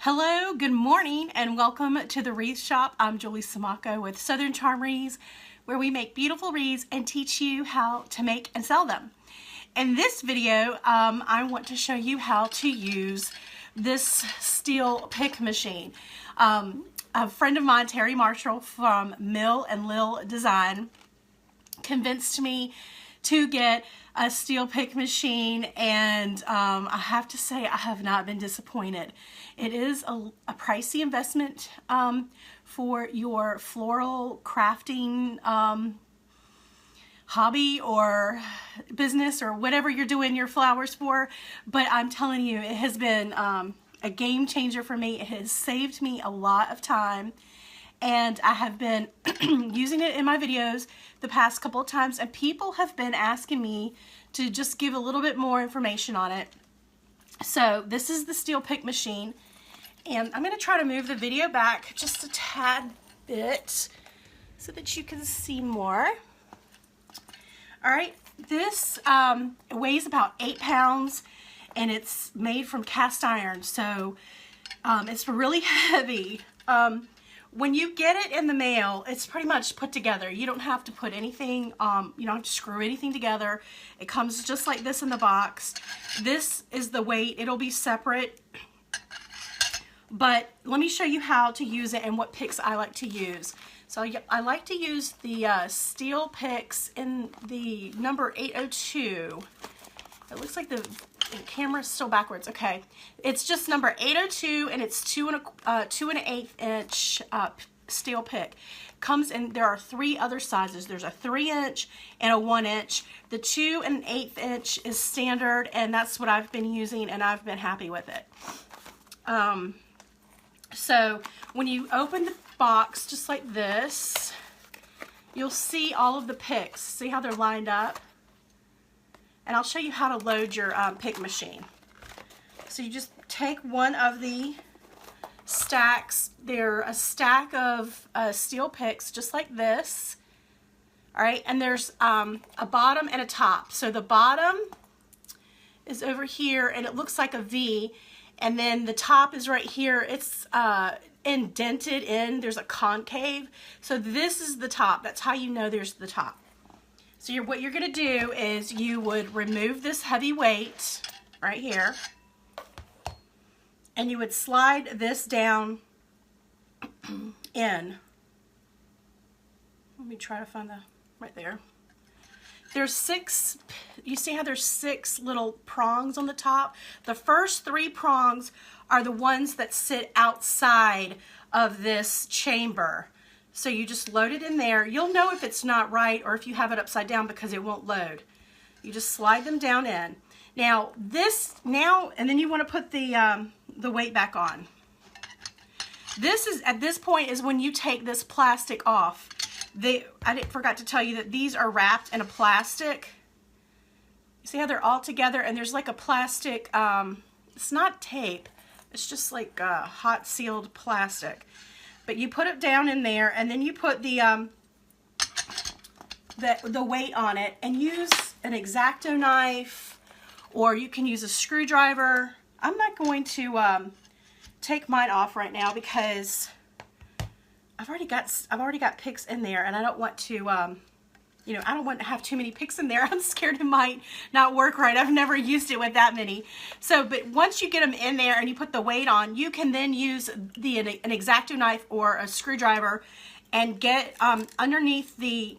Hello, good morning, and welcome to the Wreath Shop. I'm Julie Samaco with Southern Charm Wreaths, where we make beautiful wreaths and teach you how to make and sell them. In this video, I want to show you how to use this steel pick machine. A friend of mine, Terry Marshall from Mill and Lil Design, convinced me to get a steel pick machine, and I have to say I have not been disappointed. It is a pricey investment for your floral crafting hobby or business or whatever you're doing your flowers for, but I'm telling you, it has been a game changer for me. It has saved me a lot of time, and I have been using it in my videos the past couple of times, and people have been asking me to just give a little bit more information on it. So this is the steel pick machine, and I'm going to try to move the video back just a tad bit so that you can see more. Alright, this weighs about 8 pounds, and it's made from cast iron, so it's really heavy. When you get it in the mail, it's pretty much put together. You don't have to put anything, you don't have to screw anything together. It comes just like this in the box. This is the weight. It'll be separate. But let me show you how to use it and what picks I like to use. So I like to use the steel picks in the number 802. It looks like the camera's still backwards. Okay, it's just number 802, and it's 2 1/8 inch steel pick. Comes in, there are 3 other sizes. There's a 3-inch and a 1-inch. The 2 1/8 inch is standard, and that's what I've been using, and I've been happy with it. So when you open the box just like this, you'll see all of the picks. See how they're lined up? And I'll show you how to load your pick machine. So you just take one of the stacks. They're a stack of steel picks just like this. Alright, and there's a bottom and a top. So the bottom is over here, and it looks like a V, and then the top is right here. It's indented in. There's a concave. So this is the top. That's how you know there's the top. So what you're going to do is you would remove this heavy weight right here, and you would slide this down in. Let me try to find the, right there. There's 6, you see how there's 6 little prongs on the top? The first 3 prongs are the ones that sit outside of this chamber. So you just load it in there. You'll know if it's not right or if you have it upside down because it won't load. You just slide them down in. Now and then you want to put the weight back on. This is, at this point, is when you take this plastic off. I forgot to tell you that these are wrapped in a plastic. You see how they're all together, and there's like a plastic, it's not tape, it's just like hot sealed plastic. But you put it down in there, and then you put the weight on it, and use an X-Acto knife, or you can use a screwdriver. I'm not going to take mine off right now because I've already got picks in there, and I don't want to I don't want to have too many picks in there. I'm scared it might not work right. I've never used it with that many. So, but once you get them in there and you put the weight on, you can then use an X-Acto knife or a screwdriver and get underneath the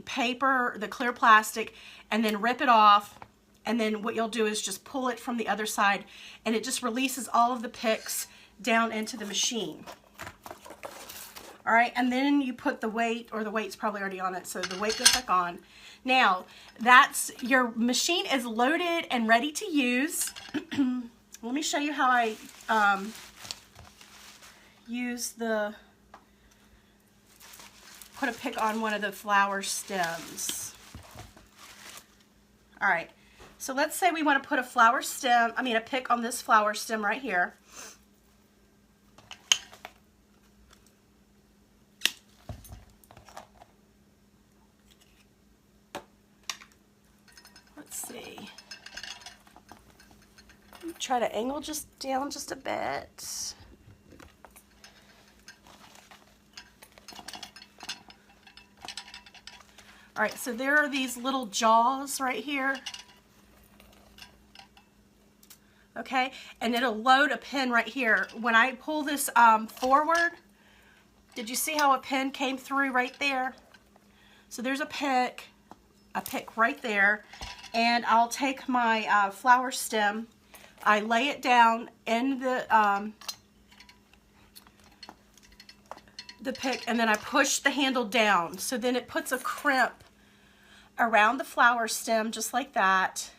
paper, the clear plastic, and then rip it off. And then what you'll do is just pull it from the other side, and it just releases all of the picks down into the machine. All right, and then you put the weight, or the weight's probably already on it, so the weight goes back on. Now, your machine is loaded and ready to use. Let me show you how I put a pick on one of the flower stems. All right, so let's say we want to put a pick on this flower stem right here. Try to angle down just a bit. All right, so there are these little jaws right here. Okay, and it'll load a pin right here. When I pull this forward, did you see how a pin came through right there? So there's a pick right there, and I'll take my flower stem, I lay it down in the pick, and then I push the handle down. So then it puts a crimp around the flower stem just like that.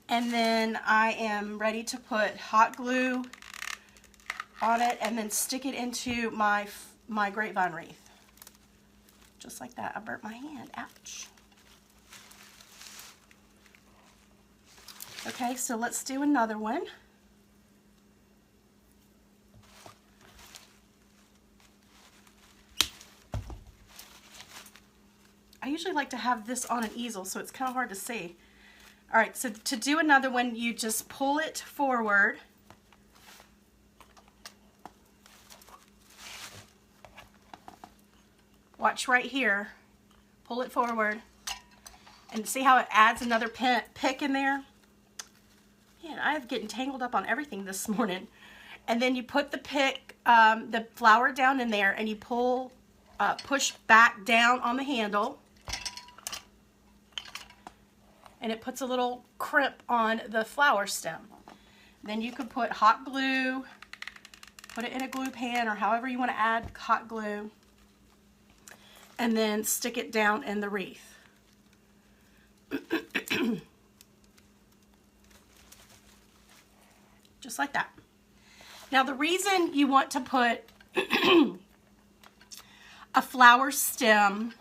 And then I am ready to put hot glue on it and then stick it into my grapevine wreath. Just like that. I burnt my hand. Ouch. Okay, so let's do another one. I usually like to have this on an easel, so it's kind of hard to see. All right, so to do another one, you just pull it forward. Watch right here. Pull it forward. And see how it adds another pick in there? Man, I'm getting tangled up on everything this morning. And then you put the pick, the flower down in there, and you pull, push back down on the handle. And it puts a little crimp on the flower stem. Then you could put hot glue, put it in a glue pan or however you want to add hot glue, and then stick it down in the wreath. Just like that. Now the reason you want to put a flower stem,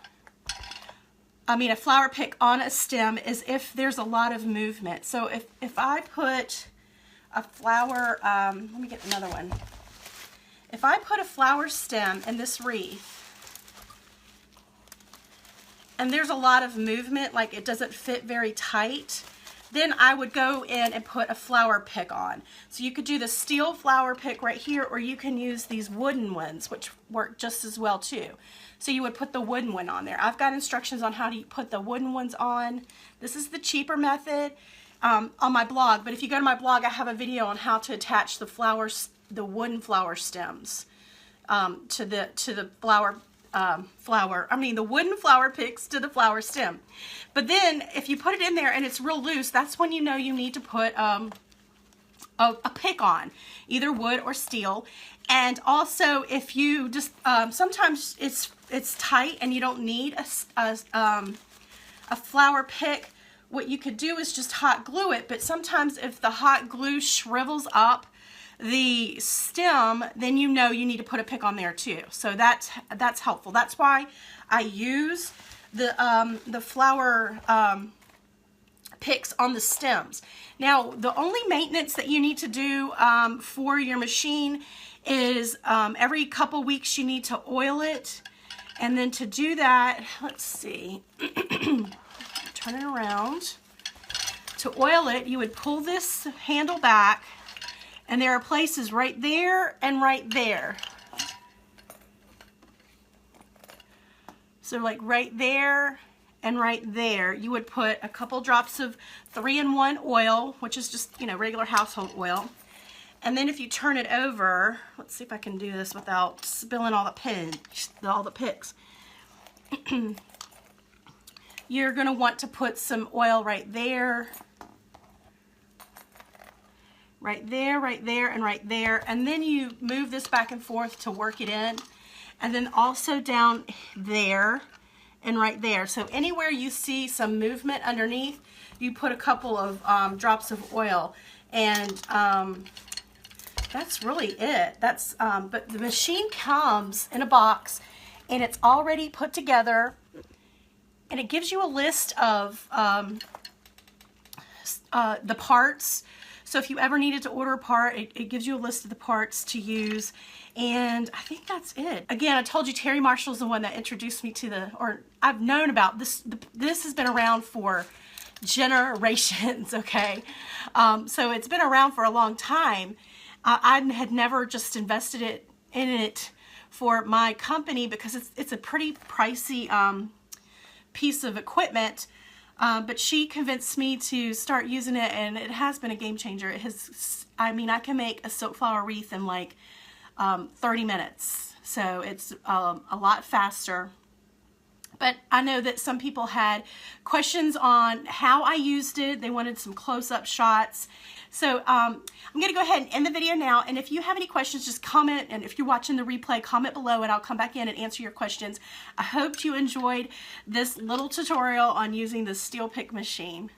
a flower pick on a stem is if there's a lot of movement. So if I put a flower, let me get another one. If I put a flower stem in this wreath and there's a lot of movement, like it doesn't fit very tight, then I would go in and put a flower pick on. So you could do the steel flower pick right here, or you can use these wooden ones, which work just as well too. So you would put the wooden one on there. I've got instructions on how to put the wooden ones on. This is the cheaper method on my blog, but if you go to my blog, I have a video on how to attach the flowers, the wooden flower stems to the the wooden flower picks to the flower stem. But then if you put it in there and it's real loose, that's when you know you need to put a pick on, either wood or steel. And also if you just, sometimes it's tight and you don't need a flower pick, what you could do is just hot glue it. But sometimes if the hot glue shrivels up the stem, then you know you need to put a pick on there too. So that's helpful. That's why I use the flower picks on the stems. Now the only maintenance that you need to do for your machine is every couple weeks you need to oil it. And then to do that, let's see, turn it around. To oil it, you would pull this handle back, and there are places right there and right there. So like right there and right there, you would put a couple drops of 3-in-1 oil, which is just, regular household oil. And then if you turn it over, let's see if I can do this without spilling all the picks. You're going to want to put some oil right there, right there, right there, and right there. And then you move this back and forth to work it in. And then also down there and right there. So anywhere you see some movement underneath, you put a couple of drops of oil. And that's really it. But the machine comes in a box and it's already put together, and it gives you a list of the parts. So if you ever needed to order a part, it gives you a list of the parts to use. And I think that's it. Again, I told you Terry Marshall's the one that introduced me to I've known about this. This has been around for generations, okay? So it's been around for a long time. I had never just invested in it for my company because it's a pretty pricey piece of equipment, but she convinced me to start using it, and it has been a game changer. It has, I mean, I can make a silk flower wreath in like 30 minutes, so it's a lot faster. But I know that some people had questions on how I used it. They wanted some close-up shots. So I'm going to go ahead and end the video now. And if you have any questions, just comment. And if you're watching the replay, comment below and I'll come back in and answer your questions. I hope you enjoyed this little tutorial on using the steel pick machine.